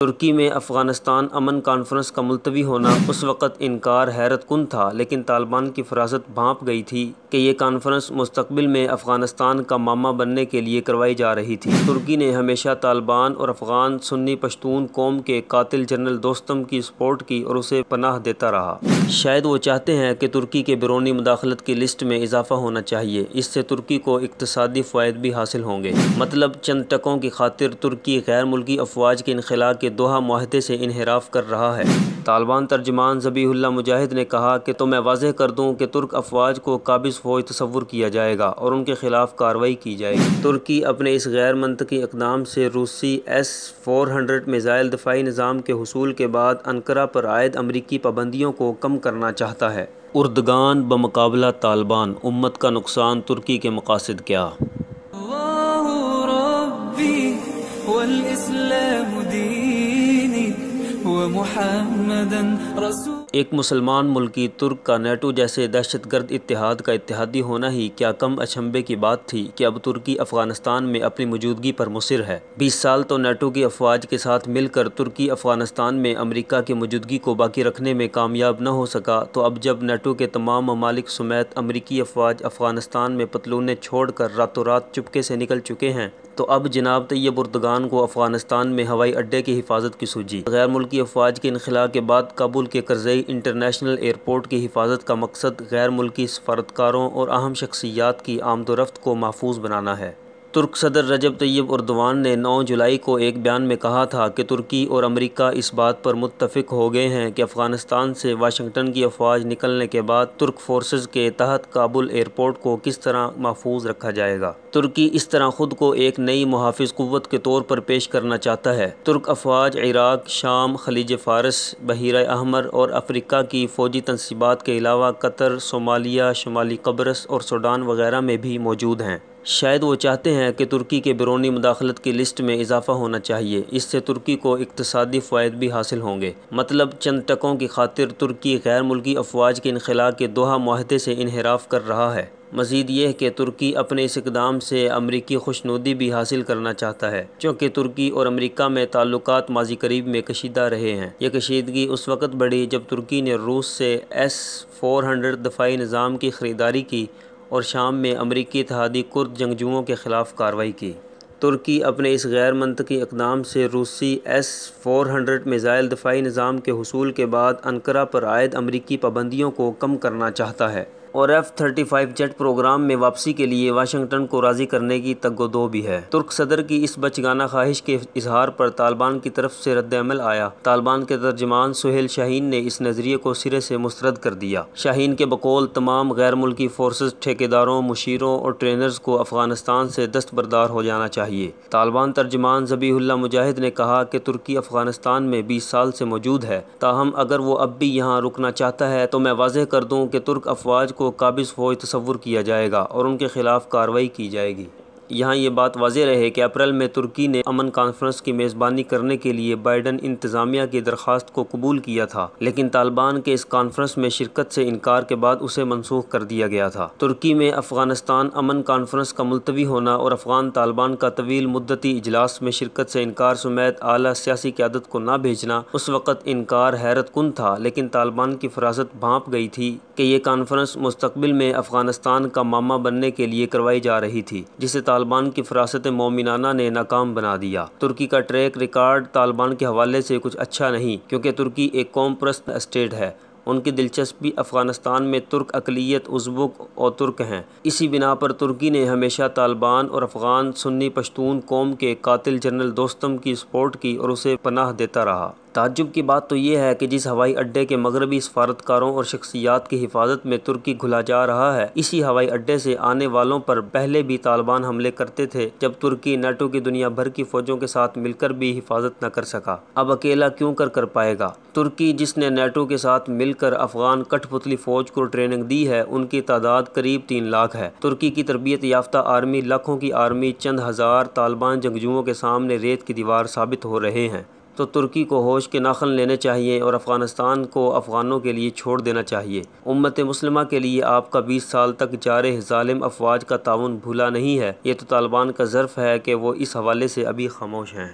ترکی میں افغانستان امن کانفرنس کا ملتوی ہونا اس وقت انکار حیرت کن تھا، لیکن طالبان کی فراست بھانپ گئی تھی کہ یہ کانفرنس مستقبل میں افغانستان کا معمہ بننے کے لیے کروائی جا رہی تھی۔ ترکی نے ہمیشہ طالبان اور افغان سنی پشتون قوم کے قاتل جنرل دوستم کی سپورٹ کی اور اسے پناہ دیتا رہا۔ شاید وہ چاہتے ہیں کہ ترکی کے بیرونی مداخلت کی لسٹ میں اضافہ ہونا چاہیے، اس سے ترکی کو اقتصادی فوائد بھی حاصل ہوں گے۔ مطلب چند ٹکوں کی خاطر ترکی غیر ملکی افواج کے انخلاء کے دوحہ معاہدے سے انحراف کر رہا ہے۔ طالبان ترجمان ذبیح اللہ مجاہد نے کہا کہ تو میں واضح کر دوں کہ ترک افواج کو قابض فوج تصور کیا جائے گا اور ان کے خلاف کارروائی کی جائے گی۔ ترکی اپنے اس غیر منطقی اقدام سے روسی S-400 میزائل دفاعی نظام کے حصول کے بعد انقرہ پر عائد امریکی پابندیوں کو کم کرنا چاہتا ہے۔ اردگان بمقابلہ طالبان، امت کا نقصان، ترکی کے مقاصد کیا؟ ایک مسلمان ملکی ترک کا نیٹو جیسے دہشت گرد اتحاد کا اتحادی ہونا ہی کیا کم اچنبھے کی بات تھی کہ اب ترکی افغانستان میں اپنی موجودگی پر مصر ہے۔ 20 سال تو نیٹو کی افواج کے ساتھ مل کر ترکی افغانستان میں امریکہ کی موجودگی کو باقی رکھنے میں کامیاب نہ ہو سکا، تو اب جب نیٹو کے تمام ممالک سمیت امریکی افواج افغانستان میں پتلونیں چھوڑ کر راتوں رات چپکے سے نکل چکے ہیں، تو اب جناب طیب اردگان کو افغانستان میں ہوائی اڈے کی حفاظت کی سوجی۔ غیر ملکی افواج کے انخلاء کے بعد کابل کے کرزئی انٹرنیشنل ایئرپورٹ کی حفاظت کا مقصد غیر ملکی سفارتکاروں اور اہم شخصیات کی آمد و رفت کو محفوظ بنانا ہے۔ ترک صدر رجب طیب اردوان نے 9 جولائی کو ایک بیان میں کہا تھا کہ ترکی اور امریکہ اس بات پر متفق ہو گئے ہیں کہ افغانستان سے واشنگٹن کی افواج نکلنے کے بعد ترک فورسز کے تحت کابل ایئرپورٹ کو کس طرح محفوظ رکھا جائے گا۔ ترکی اس طرح خود کو ایک نئی محافظ قوت کے طور پر پیش کرنا چاہتا ہے۔ ترک افواج عراق، شام، خلیج فارس، بحیرہ احمر اور افریقہ کی فوجی تنصیبات کے علاوہ قطر، صومالیہ، شمالی قبرص اور سوڈان وغیرہ میں بھی موجود ہیں۔ شاید وہ چاہتے ہیں کہ ترکی کے بیرونی مداخلت کی لسٹ میں اضافہ ہونا چاہیے، اس سے ترکی کو اقتصادی فوائد بھی حاصل ہوں گے۔ مطلب چند ٹکوں کی خاطر ترکی غیر ملکی افواج کے انخلاء کے دوحہ معاہدے سے انحراف کر رہا ہے۔ مزید یہ کہ ترکی اپنے اس اقدام سے امریکی خوشنودی بھی حاصل کرنا چاہتا ہے، چونکہ ترکی اور امریکہ میں تعلقات ماضی قریب میں کشیدہ رہے ہیں۔ یہ کشیدگی اس وقت بڑھی جب ترکی نے روس سے S-400 دفاعی نظام کی خریداری کی اور شام میں امریکی اتحادی کرد جنگجوؤں کے خلاف کارروائی کی۔ ترکی اپنے اس غیر منطقی اقدام سے روسی S-400 میزائل دفاعی نظام کے حصول کے بعد انقرہ پر عائد امریکی پابندیوں کو کم کرنا چاہتا ہے اور F-35 جیٹ پروگرام میں واپسی کے لیے واشنگٹن کو راضی کرنے کی تگ و دو بھی ہے۔ ترک صدر کی اس بچگانہ خواہش کے اظہار پر طالبان کی طرف سے رد عمل آیا۔ طالبان کے ترجمان سہیل شاہین نے اس نظریے کو سرے سے مسترد کر دیا۔ شاہین کے بقول تمام غیر ملکی فورسز، ٹھیکیداروں، مشیروں اور ٹرینرز کو افغانستان سے دستبردار ہو جانا چاہیے۔ طالبان ترجمان ذبیح اللہ مجاہد نے کہا کہ ترکی افغانستان میں 20 سال سے موجود ہے، تاہم اگر وہ اب بھی یہاں رکنا چاہتا ہے تو میں واضح کر دوں کہ ترک افواج کو قابض فوج تصور کیا جائے گا اور ان کے خلاف کارروائی کی جائے گی۔ یہاں یہ بات واضح رہے کہ اپریل میں ترکی نے امن کانفرنس کی میزبانی کرنے کے لیے بائیڈن انتظامیہ کی درخواست کو قبول کیا تھا، لیکن طالبان کے اس کانفرنس میں شرکت سے انکار کے بعد اسے منسوخ کر دیا گیا تھا۔ ترکی میں افغانستان امن کانفرنس کا ملتوی ہونا اور افغان طالبان کا طویل مدتی اجلاس میں شرکت سے انکار سمیت اعلیٰ سیاسی قیادت کو نہ بھیجنا اس وقت انکار حیرت کن تھا، لیکن طالبان کی فراست بھانپ گئی تھی کہ یہ کانفرنس مستقبل میں افغانستان کا معمہ بننے کے لیے کروائی جا رہی تھی، جسے طالبان کی فراست مومنانہ نے ناکام بنا دیا۔ ترکی کا ٹریک ریکارڈ طالبان کے حوالے سے کچھ اچھا نہیں، کیونکہ ترکی ایک قوم پرست اسٹیٹ ہے۔ ان کی دلچسپی افغانستان میں ترک اقلیت، ازبک اور ترک ہیں۔ اسی بنا پر ترکی نے ہمیشہ طالبان اور افغان سنی پشتون قوم کے قاتل جنرل دوستم کی سپورٹ کی اور اسے پناہ دیتا رہا۔ تعجب کی بات تو یہ ہے کہ جس ہوائی اڈے کے مغربی سفارتکاروں اور شخصیات کی حفاظت میں ترکی گھلا جا رہا ہے، اسی ہوائی اڈے سے آنے والوں پر پہلے بھی طالبان حملے کرتے تھے، جب ترکی نیٹو کی دنیا بھر کی فوجوں کے ساتھ مل کر بھی حفاظت نہ کر سکا۔ اب اکیلا کیوں کر پائے گا؟ ترکی جس نے نیٹو کے ساتھ مل کر افغان کٹھ پتلی فوج کو ٹریننگ دی ہے، ان کی تعداد قریب 3 لاکھ ہے۔ ترکی کی تربیت یافتہ آرمی، لاکھوں کی آرمی چند ہزار طالبان جنگجوؤں کے سامنے ریت کی دیوار ثابت ہو رہے ہیں۔ تو ترکی کو ہوش کے ناخن لینے چاہیے اور افغانستان کو افغانوں کے لیے چھوڑ دینا چاہیے۔ امت مسلمہ کے لیے آپ کا 20 سال تک جارح ظالم افواج کا تعاون بھولا نہیں ہے۔ یہ تو طالبان کا ظرف ہے کہ وہ اس حوالے سے ابھی خاموش ہیں۔